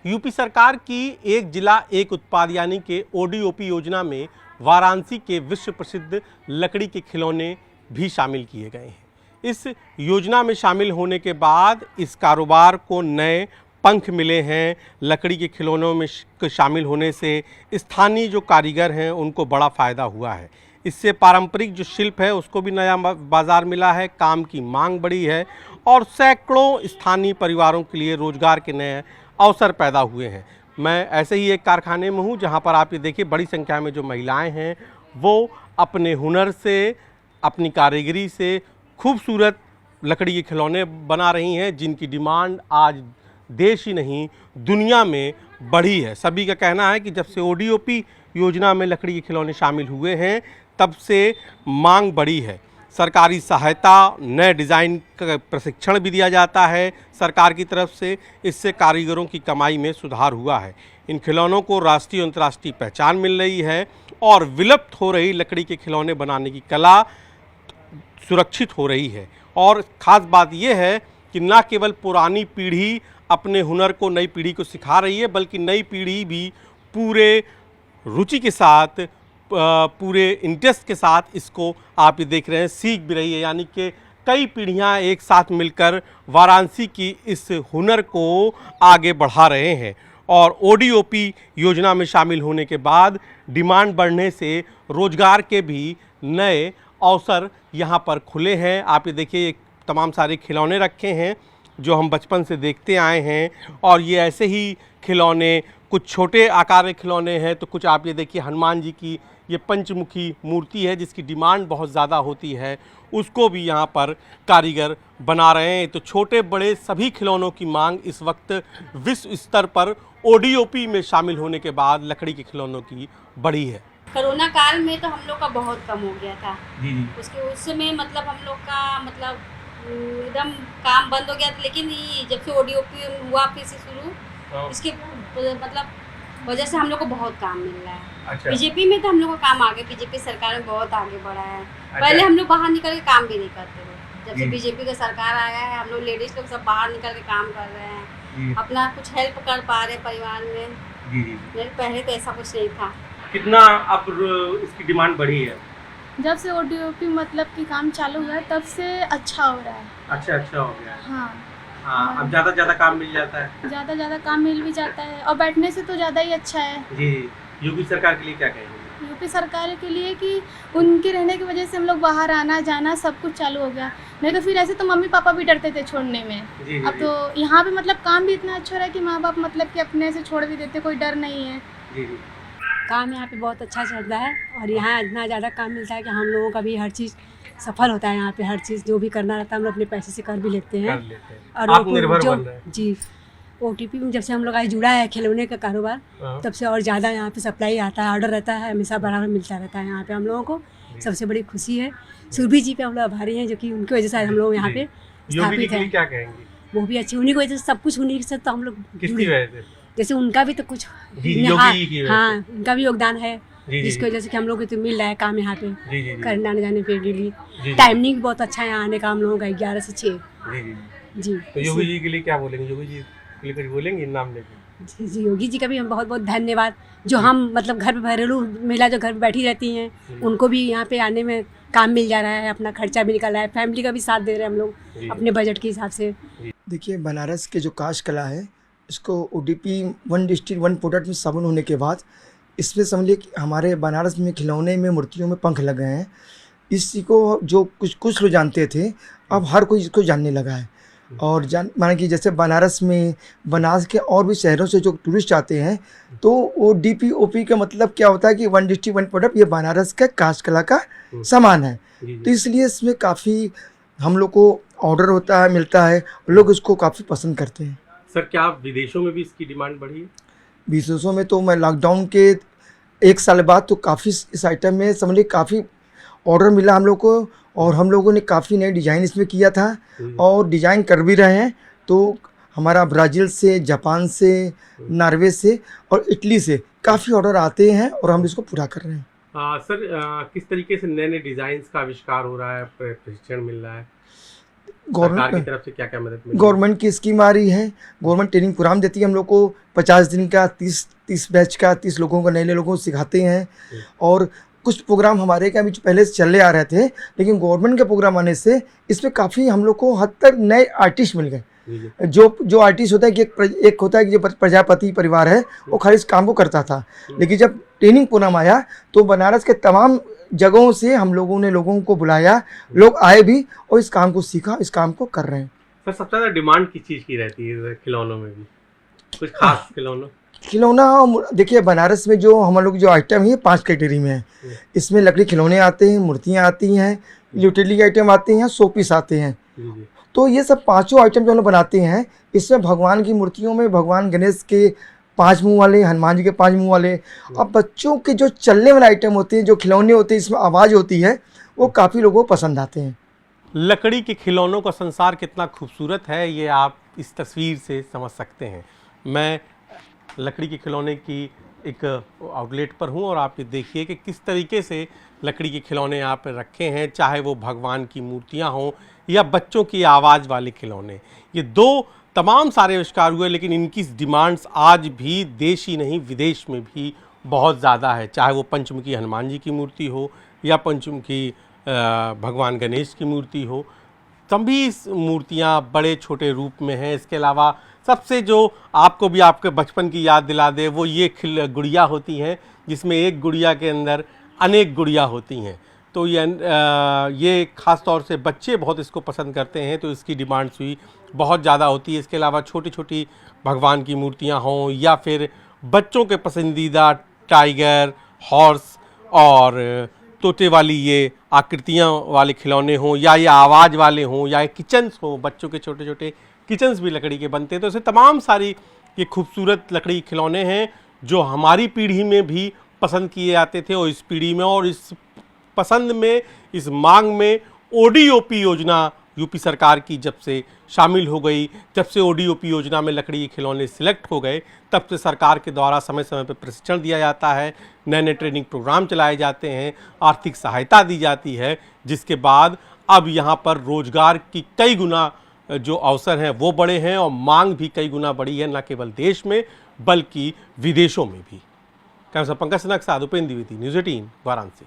UP सरकार की एक जिला एक उत्पाद यानी कि ओडीओपी योजना में वाराणसी के विश्व प्रसिद्ध लकड़ी के खिलौने भी शामिल किए गए हैं। इस योजना में शामिल होने के बाद इस कारोबार को नए पंख मिले हैं। लकड़ी के खिलौनों में शामिल होने से स्थानीय जो कारीगर हैं उनको बड़ा फ़ायदा हुआ है। इससे पारंपरिक जो शिल्प है उसको भी नया बाज़ार मिला है, काम की मांग बढ़ी है और सैकड़ों स्थानीय परिवारों के लिए रोजगार के नए अवसर पैदा हुए हैं। मैं ऐसे ही एक कारखाने में हूँ जहाँ पर आप ये देखिए बड़ी संख्या में जो महिलाएं हैं वो अपने हुनर से, अपनी कारीगरी से खूबसूरत लकड़ी के खिलौने बना रही हैं, जिनकी डिमांड आज देश ही नहीं दुनिया में बढ़ी है। सभी का कहना है कि जब से ओडीओपी योजना में लकड़ी के खिलौने शामिल हुए हैं तब से मांग बढ़ी है। सरकारी सहायता, नए डिज़ाइन का प्रशिक्षण भी दिया जाता है सरकार की तरफ से। इससे कारीगरों की कमाई में सुधार हुआ है। इन खिलौनों को राष्ट्रीय और अंतर्राष्ट्रीय पहचान मिल रही है और विलुप्त हो रही लकड़ी के खिलौने बनाने की कला सुरक्षित हो रही है। और ख़ास बात यह है कि न केवल पुरानी पीढ़ी अपने हुनर को नई पीढ़ी को सिखा रही है, बल्कि नई पीढ़ी भी पूरे रुचि के साथ, पूरे इंटरेस्ट के साथ इसको आप ये देख रहे हैं सीख भी रही है। यानी कि कई पीढ़ियां एक साथ मिलकर वाराणसी की इस हुनर को आगे बढ़ा रहे हैं। और ओडीओपी योजना में शामिल होने के बाद डिमांड बढ़ने से रोजगार के भी नए अवसर यहाँ पर खुले हैं। आप ये देखिए तमाम सारे खिलौने रखे हैं जो हम बचपन से देखते आए हैं और ये ऐसे ही खिलौने, कुछ छोटे आकार के खिलौने हैं तो कुछ आप ये देखिए हनुमान जी की ये पंचमुखी मूर्ति है जिसकी डिमांड बहुत ज़्यादा होती है, उसको भी यहाँ पर कारीगर बना रहे हैं। तो छोटे बड़े सभी खिलौनों की मांग इस वक्त विश्व स्तर पर ओडीओपी में शामिल होने के बाद लकड़ी के खिलौनों की बढ़ी है। कोरोना काल में तो हम लोग का बहुत कम हो गया था जी। उसके उसमें मतलब हम लोग का मतलब एकदम काम बंद हो गया था, लेकिन जब से ओडीओपी हुआ फिर से शुरू, इसके मतलब वजह से हम लोग को बहुत काम मिल रहा है। अच्छा। बीजेपी में तो हम लोग का काम आगे, बीजेपी सरकार में बहुत आगे बढ़ा है। पहले हम लोग बाहर निकल के काम भी नहीं करते थे, जब से बीजेपी का सरकार आया है हम लोग लेडीज लोग सब बाहर निकल के काम कर रहे हैं, अपना कुछ हेल्प कर पा रहे परिवार में। पहले तो ऐसा कुछ नहीं था। कितना अब इसकी डिमांड बढ़ी है? जब से ओडीओपी मतलब कि काम चालू हुआ है तब से अच्छा हो रहा है। अच्छा हो गया। हाँ, अब ज़्यादा काम मिल जाता है। ज़्यादा काम मिल भी जाता है और बैठने से तो ज़्यादा ही अच्छा है। जी। यूपी सरकार के लिए क्या कहेंगे? यूपी सरकार के लिए कि उनके रहने की वजह से हम लोग बाहर आना जाना सब कुछ चालू हो गया, नहीं तो फिर ऐसे तो मम्मी पापा भी डरते थे छोड़ने में। अब तो यहाँ पे मतलब काम भी इतना अच्छा रहा है कि माँ बाप मतलब कि अपने से छोड़ भी देते, कोई डर नहीं है। काम यहाँ पे बहुत अच्छा चल रहा है और यहाँ इतना ज़्यादा काम मिलता है कि हम लोगों का भी हर चीज़ सफल होता है। यहाँ पे हर चीज़ जो भी करना रहता है हम लोग अपने पैसे से कर भी लेते हैं। और जी, ओटीपी में जब से हम लोग आज जुड़ा है खिलौने का कारोबार, तब से और ज़्यादा यहाँ पे सप्लाई आता है, ऑर्डर रहता है, हमेशा बराबर मिलता रहता है। यहाँ पे हम लोगों को सबसे बड़ी खुशी है। सुरभि जी पे हम लोग आभारी हैं जो कि उनकी वजह से हम लोग यहाँ पे स्थापित हैं। क्या कहेंगे? वो भी अच्छी, उन्हीं की वजह से सब कुछ, उन्हीं के साथ तो हम लोग जैसे उनका भी तो कुछ हाँ उनका भी योगदान है जिसकी वजह से कि हम लोग को तो मिल रहा है काम यहाँ पे करने आने जाने पे लिए। टाइमिंग भी बहुत अच्छा है आने का हम लोगों का 11 से 6। जी। तो योगी जी के लिए क्या बोलेंगे? योगी जी के लिए कुछ बोलेंगे नाम लेके? जी, योगी जी का भी हम बहुत बहुत धन्यवाद। जो हम मतलब घर पे घरेलू महिला जो घर पे बैठी रहती हैं उनको भी यहाँ पे आने में काम मिल जा रहा है, अपना खर्चा भी निकल रहा है, फैमिली का भी साथ दे रहे हैं हम लोग अपने बजट के हिसाब से। देखिए, बनारस के जो काश कला है इसको ओडीपी 1 डिस्ट्रिक्ट 1 प्रोडक्ट में शामिल होने के बाद इसमें समझिए कि हमारे बनारस में खिलौने में मूर्तियों में पंख लगे हैं। इसी को जो कुछ लोग जानते थे अब हर कोई इसको जानने लगा है। और माने कि जैसे बनारस के और भी शहरों से जो टूरिस्ट आते हैं तो ओडीओपी का मतलब क्या होता है कि 1 डिस्ट्रिक्ट 1 प्रोडक्ट, ये बनारस का काश कला का सामान है। तो इसलिए इसमें काफ़ी हम लोग को ऑर्डर होता है, मिलता है, लोग इसको काफ़ी पसंद करते हैं। सर, क्या विदेशों में भी इसकी डिमांड बढ़ी है? विदेशों में तो मैं लॉकडाउन के 1 साल बाद तो काफ़ी इस आइटम में समझ लीजिए काफ़ी ऑर्डर मिला हम लोग को और हम लोगों ने काफ़ी नए डिज़ाइन इसमें किया था और डिज़ाइन कर भी रहे हैं। तो हमारा ब्राज़ील से, जापान से, नॉर्वे से और इटली से काफ़ी ऑर्डर आते हैं और हम इसको पूरा कर रहे हैं। सर, किस तरीके से नए डिज़ाइंस का आविष्कार हो रहा है, प्रशिक्षण मिल रहा है? सरकार की तरफ से क्या क्या मदद मिली? गवर्नमेंट की स्कीम आ रही है, गवर्नमेंट ट्रेनिंग प्रोग्राम देती है हम लोग को, 50 दिन का 30 बैच का 30 लोगों को, नए लोगों को सिखाते हैं। और कुछ प्रोग्राम हमारे क्या भी पहले से चले आ रहे थे, लेकिन गवर्नमेंट के प्रोग्राम आने से इसमें काफ़ी हम लोग को हद तक नए आर्टिस्ट मिल गए। जो आर्टिस्ट होता है कि एक होता है कि जो प्रजापति परिवार है वो खाली इस काम को करता था, लेकिन जब ट्रेनिंग प्रोग्राम आया तो बनारस के तमाम जगहों से हम लोगों ने लोगों को बुलाया, लोग आए भी और इस काम को सीखा, इस काम को कर रहे हैं। सर सबसे ज़्यादा डिमांड किस चीज़ की रहती है खिलौनों में भी? कुछ खास खिलौना देखिए, बनारस में जो हम लोग जो आइटम है 5 कैटेगरी में है। इसमें लकड़ी खिलौने आते हैं, मूर्तियाँ आती हैं, यूटिलिटी आइटम आते हैं, शो पीस आते हैं। तो ये सब 5 आइटम जो हम लोग बनाते हैं, इसमें भगवान की मूर्तियों में भगवान गणेश के 5 मुंह वाले, हनुमान जी के 5 मुंह वाले, अब बच्चों के जो चलने वाले आइटम होते हैं, जो खिलौने होते हैं, इसमें आवाज़ होती है, वो काफ़ी लोगों को पसंद आते हैं। लकड़ी के खिलौनों का संसार कितना खूबसूरत है ये आप इस तस्वीर से समझ सकते हैं। मैं लकड़ी के खिलौने की एक आउटलेट पर हूँ और आप ये देखिए कि किस तरीके से लकड़ी के खिलौने यहाँ पर रखे हैं, चाहे वो भगवान की मूर्तियाँ हों या बच्चों की आवाज़ वाले खिलौने। ये 2 तमाम सारे आविष्कार हुए, लेकिन इनकी डिमांड्स आज भी देश ही नहीं विदेश में भी बहुत ज़्यादा है, चाहे वो पंचमुखी हनुमान जी की मूर्ति हो या पंचमुखी भगवान गणेश की मूर्ति हो। सभी मूर्तियाँ बड़े छोटे रूप में हैं। इसके अलावा सबसे जो आपको भी आपके बचपन की याद दिला दे वो ये गुड़िया होती हैं, जिसमें एक गुड़िया के अंदर अनेक गुड़िया होती हैं। तो ये ख़ास तौर से बच्चे बहुत इसको पसंद करते हैं, तो इसकी डिमांड हुई बहुत ज़्यादा होती है। इसके अलावा छोटी छोटी भगवान की मूर्तियाँ हों या फिर बच्चों के पसंदीदा टाइगर, हॉर्स और तोते वाली ये आकृतियाँ वाले खिलौने हों, या ये आवाज़ वाले हों, या किचन्स हों, बच्चों के छोटे छोटे किचन्स भी लकड़ी के बनते हैं। तो ऐसे तमाम सारी ये खूबसूरत लकड़ी के खिलौने हैं जो हमारी पीढ़ी में भी पसंद किए जाते थे, और इस पीढ़ी में और इस पसंद में, इस मांग में ODOP योजना यूपी सरकार की जब से शामिल हो गई, जब से ODOP योजना में लकड़ी के खिलौने सिलेक्ट हो गए, तब से सरकार के द्वारा समय समय पर प्रशिक्षण दिया जाता है, नए नए ट्रेनिंग प्रोग्राम चलाए जाते हैं, आर्थिक सहायता दी जाती है, जिसके बाद अब यहाँ पर रोजगार की कई गुना जो अवसर हैं वो बड़े हैं और मांग भी कई गुना बढ़ी है, न केवल देश में बल्कि विदेशों में भी। कैमरा पंकज सिन्हा के साथ उपेंद्र द्विवेदी, न्यूज़ 18 वाराणसी।